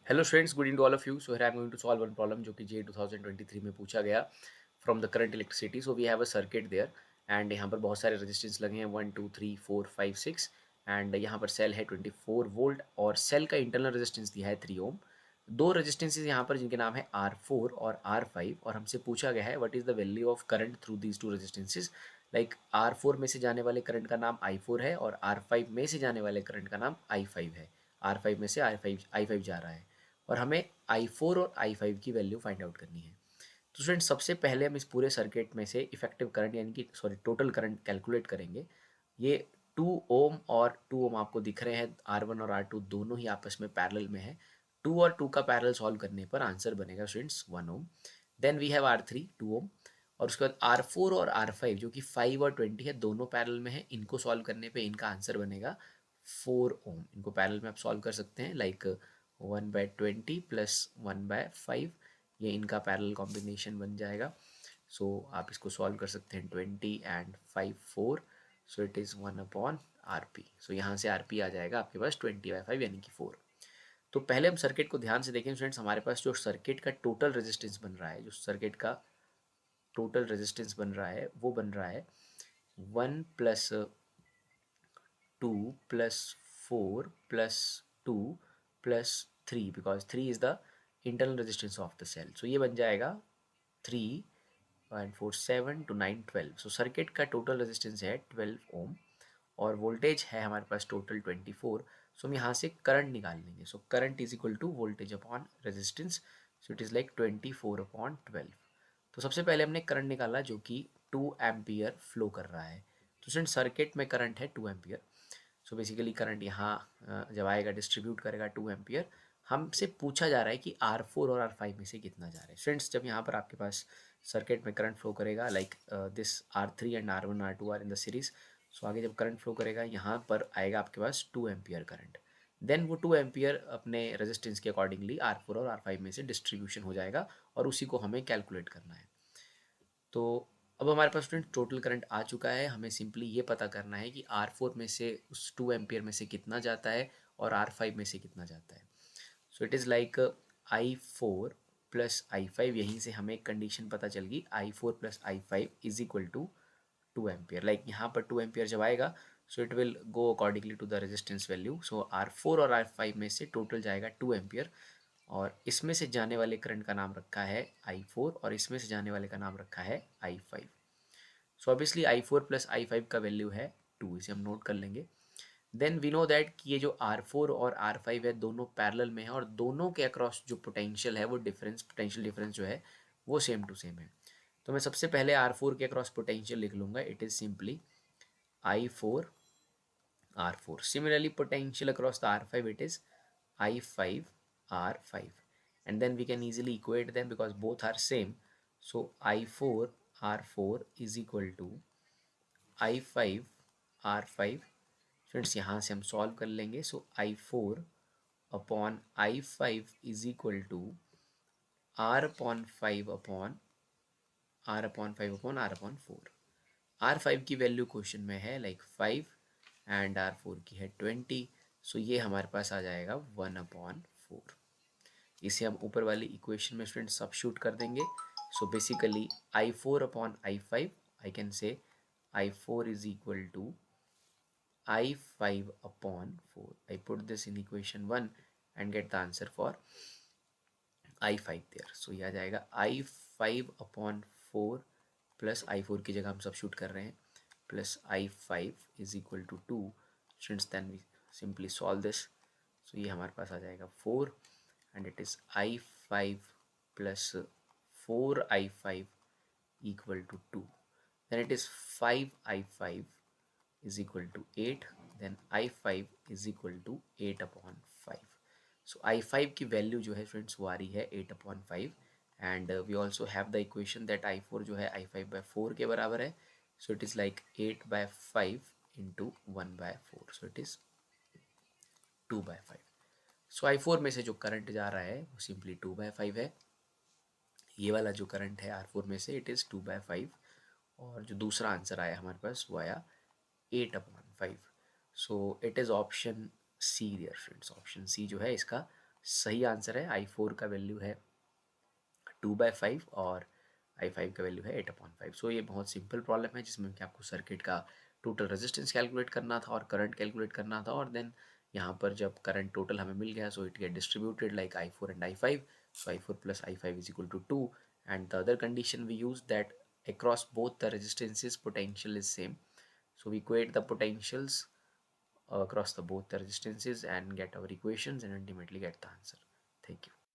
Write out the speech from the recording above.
Hello students, good evening to all of you. So here I am going to solve one problem जो कि J 2023 में पूछा गया from the current electricity. So we have a circuit there and यहाँ पर बहुत सारे resistance लगे हैं 1 2 3 4 5 6. एंड यहाँ पर सेल है 24 वोल्ट और सेल का इंटरनल रेजिस्टेंस दिया है 3 ओम. दो रेजिस्टेंसेज यहाँ पर जिनके नाम है R4 और R5 और हमसे पूछा गया है what is the value of current through these two resistances. Like R4 में से जाने वाले करंट का नाम I4 है और R5 में से जाने वाले करंट का नाम I5 है. R5 में से I5 जा रहा है और हमें I4 और I5 की वैल्यू फाइंड आउट करनी है. तो स्टूडेंट सबसे पहले हम इस पूरे सर्किट में से इफेक्टिव करंट यानी कि टोटल करंट कैलकुलेट करेंगे. ये 2 ओम और 2 ओम आपको दिख रहे हैं. R1 और R2 दोनों ही आपस में पैरेलल में है. 2 और 2 का पैरेलल सॉल्व करने पर आंसर बनेगा students 1 ohm. Then we have R3 2 ohm और उसके बाद R4 और R5 जो कि 5 और 20 है दोनों पैरेलल में है. इनको सॉल्व करने पे इनका आंसर बनेगा 4 ओम. इनको पैरेलल में आप सॉल्व कर सकते हैं लाइक 1/20 प्लस 1/5. ये इनका पैरेलल कॉम्बिनेशन बन जाएगा. सो आप इसको सॉल्व कर सकते हैं 20 and 5 4. So it is 1/RP. सो यहाँ से RP आ जाएगा आपके पास 20/5 यानी कि 4. तो पहले हम सर्किट को ध्यान से देखें स्टूडेंट्स. हमारे पास जो सर्किट का टोटल रेजिस्टेंस बन रहा है, जो सर्किट का टोटल रेजिस्टेंस बन रहा है वो बन रहा है 1 + 2 + 4 + 2 + 3 because 3 is the internal resistance of the cell. So ये बन जाएगा 3 1 4 7 to 9 12. सो सर्किट का टोटल रेजिस्टेंस है 12 ओम और वोल्टेज है हमारे पास टोटल 24. सो हम यहाँ से करंट निकाल लेंगे. So current is equal to voltage upon resistance. So it is like 24/12. तो सबसे पहले हमने करंट निकाला जो कि 2 एम्पियर फ्लो कर रहा है. तो स्टूडेंट सर्किट में करंट है 2 एम्पियर. सो बेसिकली करंट यहाँ जब आएगा डिस्ट्रीब्यूट करेगा 2 एम्पियर. हमसे पूछा जा रहा है कि R4 और R5 में से कितना जा रहा है. फ्रेंड्स जब यहाँ पर आपके पास सर्किट में करंट फ्लो करेगा like this R3 and R1 R2 are in the series. So आगे जब करंट फ्लो करेगा यहाँ पर आएगा आपके पास 2 एम्पियर करंट. देन वो 2 एम्पियर अपने रेजिस्टेंस के अकॉर्डिंगली R4 और R5 में से डिस्ट्रीब्यूशन हो जाएगा और उसी को हमें कैलकुलेट करना है. तो अब हमारे पास स्टूडेंट टोटल करंट आ चुका है. हमें सिंपली ये पता करना है कि R4 में से उस 2 एम्पियर में से कितना जाता है और R5 में से कितना जाता है. So it is like I4 + I5. यहीं से हमें एक कंडीशन पता चल गई I4 + I5 is equal to 2 ampere. Like यहाँ पर 2 एम्पियर जब आएगा so it will go accordingly to the resistance value. So R4 और R5 में से टोटल जाएगा 2 एम्पियर और इसमें से जाने वाले करंट का नाम रखा है I4 और इसमें से जाने वाले का नाम रखा है I5. So obviously I4 + I5 का वैल्यू है 2. इसे हम नोट कर लेंगे. देन वी नो दैट कि ये जो R4 और R5 है दोनों पैरेलल में है और दोनों के अक्रॉस जो पोटेंशियल है वो पोटेंशियल डिफरेंस जो है वो सेम टू सेम है. तो मैं सबसे पहले R4 के अक्रॉस पोटेंशियल लिख लूँगा. It is simply I4 R4. Similarly, potential across the R5 it is I5 R5, and then we can easily equate them because both are same. So I4 R4 is equal to I5 R5. Friends यहाँ से हम solve कर लेंगे. सो I4/I5 is equal to R/5/R/5/R/4. R5 की value question में है like 5 and R4 की है 20. सो ये हमारे पास आ जाएगा 1/4. इसे हम ऊपर वाली इक्वेशन में स्टूडेंट सबस्टिट्यूट कर देंगे. So basically I4/I5 I can say I4 is equal to I5/4. I put this in equation 1 and get the answer for I5 there. So ये आ जाएगा I5/4 प्लस I4 की जगह हम सबस्टिट्यूट कर रहे हैं plus I5 is equal to 2. Students then we simply solve this. So ये हमारे पास आ जाएगा 4 and it is I5 plus 4I5 equal to 2. Then it is 5I5 is equal to 8. Then I5 is equal to 8/5. So I5 की value जो है friends वो आ रही है 8/5 and we also have the equation that I4 जो है I5/4 के बराबर है. So it is like 8/5 into 1/4. So it is 2/5. So I4 में से जो करंट जा रहा है वो सिंपली 2/5 है. ये वाला जो करंट है R4 में से इट इज़ 2/5 और जो दूसरा आंसर आया हमारे पास वो आया 8/5. So it is option C there friends. Option C जो है इसका सही आंसर है, I4 का वैल्यू है 2/5 और I5 का वैल्यू है 8/5। सो ये बहुत सिंपल प्रॉब्लम है जिसमें कि आपको सर्किट का टोटल रेजिस्टेंस कैलकुलेट करना था और करंट कैलकुलेट करना था, और देन यहाँ पर जब करंट टोटल हमें मिल गया, so it get distributed like I4 and I5, so I4 plus I5 is equal to 2, and the other condition we use that across both the resistances potential is same, so we equate the potentials across the both the resistances and get our equations and ultimately get the answer. Thank you.